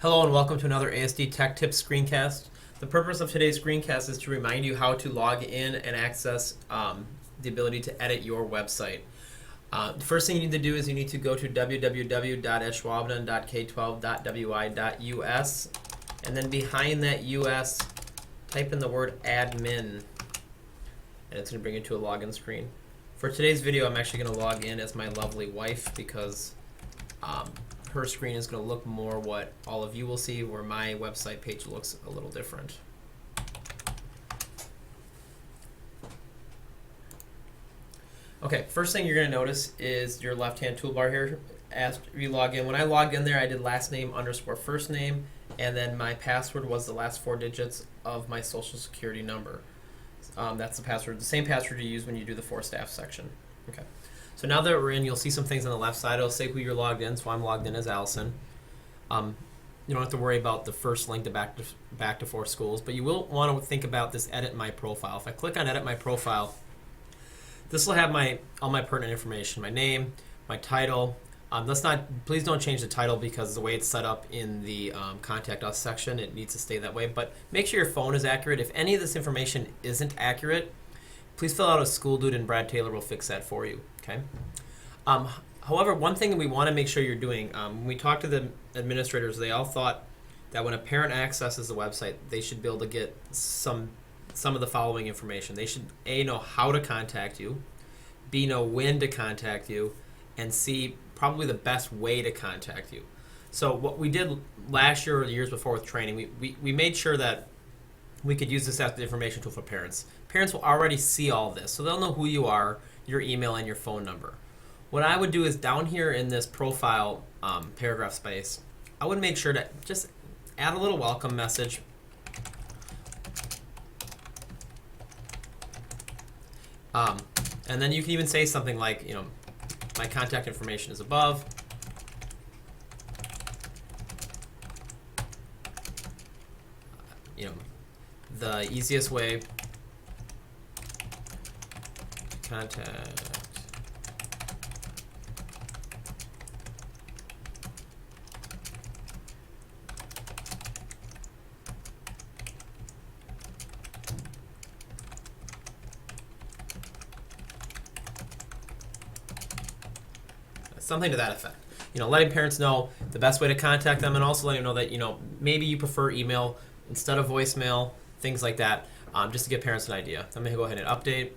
Hello and welcome to another ASD Tech Tips screencast. The purpose of today's screencast is to remind you how to log in and access the ability to edit your website. The first thing you need to do is you need to go to www.schwabden.k12.wi.us, and then behind that US type in the word admin, and it's going to bring you to a login screen. For today's video, I'm actually going to log in as my lovely wife because her screen is going to look more what all of you will see, where my website page looks a little different. Okay, first thing you're going to notice is your left-hand toolbar here. As you log in, when I logged in there, I did last name underscore first name, and then my password was the last 4 digits of my social security number. That's the password, the same password you use when you do the for staff section. Okay. So now that we're in, you'll see some things on the left side. It'll say who you're logged in, so I'm logged in as Allison. You don't have to worry about the first link to back to 4 schools, but you will want to think about this edit my profile. If I click on edit my profile, this will have all my pertinent information, my name, my title. Please don't change the title because the way it's set up in the contact us section, it needs to stay that way. But make sure your phone is accurate. If any of this information isn't accurate, please fill out a school dude and Brad Taylor will fix that for you. Okay. However, one thing that we want to make sure you're doing, when we talked to the administrators, they all thought that when a parent accesses the website, they should be able to get some of the following information. They should A, know how to contact you, B, know when to contact you, and C, probably the best way to contact you. So what we did last year or the years before with training, we made sure that we could use this as the information tool for parents. Parents will already see all this, so they'll know who you are, your email, and your phone number. What I would do is down here in this profile paragraph space, I would make sure to just add a little welcome message. And then you can even say something like, my contact information is above. The easiest way to contact something to that effect. Letting parents know the best way to contact them, and also letting them know that maybe you prefer email instead of voicemail, things like that, just to give parents an idea. I'm going to go ahead and update.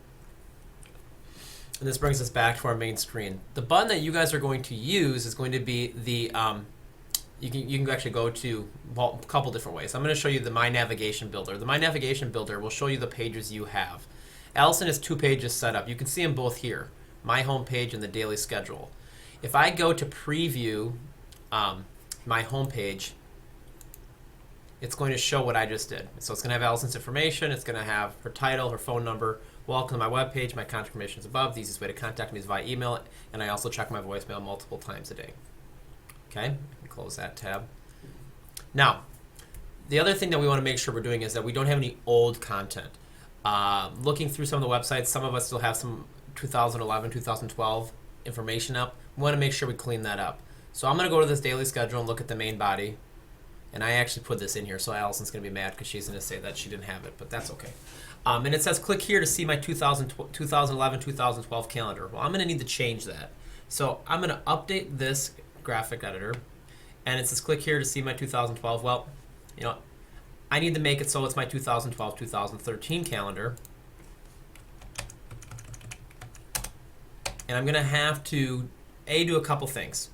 And this brings us back to our main screen. The button that you guys are going to use is going to be the, you can actually go to a couple different ways. I'm going to show you the My Navigation Builder. The My Navigation Builder will show you the pages you have. Allison has 2 pages set up. You can see them both here, my home page and the daily schedule. If I go to preview my home page, it's going to show what I just did. So it's going to have Allison's information. It's going to have her title, her phone number. Welcome to my web page. My contact information is above. The easiest way to contact me is via email, and I also check my voicemail multiple times a day. Okay, I can close that tab. Now, the other thing that we want to make sure we're doing is that we don't have any old content. Looking through some of the websites, some of us still have some 2011, 2012 information up. We want to make sure we clean that up. So I'm going to go to this daily schedule and look at the main body. And I actually put this in here, so Allison's going to be mad because she's going to say that she didn't have it, but that's okay. And it says click here to see my 2011, 2012 calendar. Well, I'm going to need to change that. So I'm going to update this graphic editor, and it says click here to see my 2012. Well, I need to make it so it's my 2012, 2013 calendar. And I'm going to have to, do a couple things.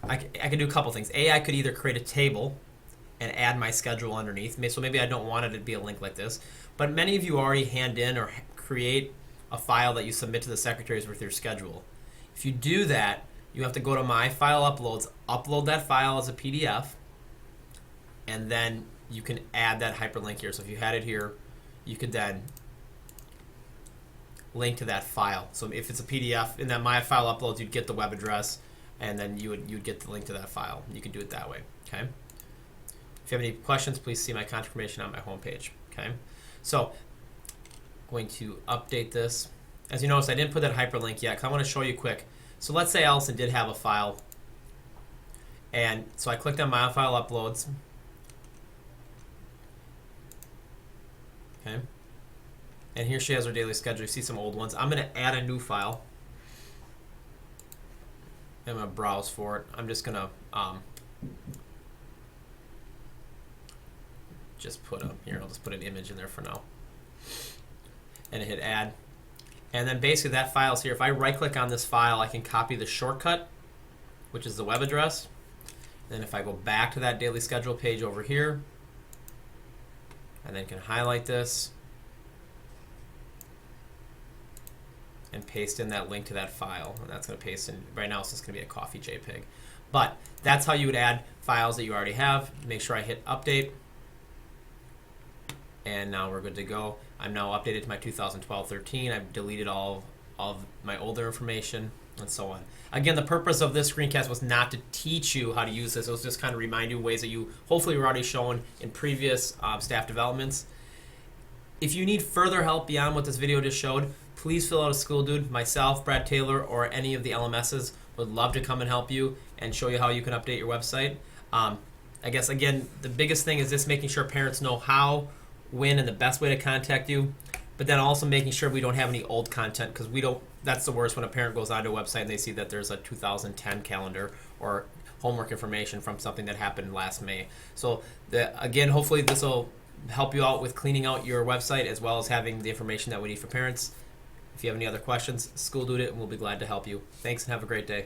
I could do a couple things. I could either create a table and add my schedule underneath. So maybe I don't want it to be a link like this. But many of you already hand in or create a file that you submit to the secretaries with your schedule. If you do that, you have to go to My File Uploads, upload that file as a PDF, and then you can add that hyperlink here. So if you had it here, you could then link to that file. So if it's a PDF, in that My File Uploads, you'd get the web address, and then you'd get the link to that file. You can do it that way. Okay. If you have any questions, please see my contact information on my homepage. Okay. So I'm going to update this. As you notice, I didn't put that hyperlink yet because I want to show you quick. So let's say Allison did have a file And so I clicked on My File Uploads. Okay. And here she has her daily schedule. You see some old ones. I'm going to add a new file. I'm going to browse for it. I'm just going to just put I'll just put an image in there for now. And hit add. And then basically that file's here. If I right click on this file, I can copy the shortcut, which is the web address. Then if I go back to that daily schedule page over here, and then can highlight this and paste in that link to that file. And that's going to paste in, right now it's just going to be a coffee JPEG. But that's how you would add files that you already have. Make sure I hit update. And now we're good to go. I'm now updated to my 2012-13. I've deleted all of my older information and so on. Again, the purpose of this screencast was not to teach you how to use this. It was just kind of remind you ways that you hopefully were already shown in previous staff developments. If you need further help beyond what this video just showed, please fill out a School Dude. Myself, Brad Taylor, or any of the LMSs would love to come and help you and show you how you can update your website. I guess, again, the biggest thing is just making sure parents know how, when, and the best way to contact you, but then also making sure we don't have any old content, because that's the worst when a parent goes onto a website and they see that there's a 2010 calendar or homework information from something that happened last May. So again, hopefully this will help you out with cleaning out your website as well as having the information that we need for parents. If you have any other questions, School Dude it, and we'll be glad to help you. Thanks and have a great day.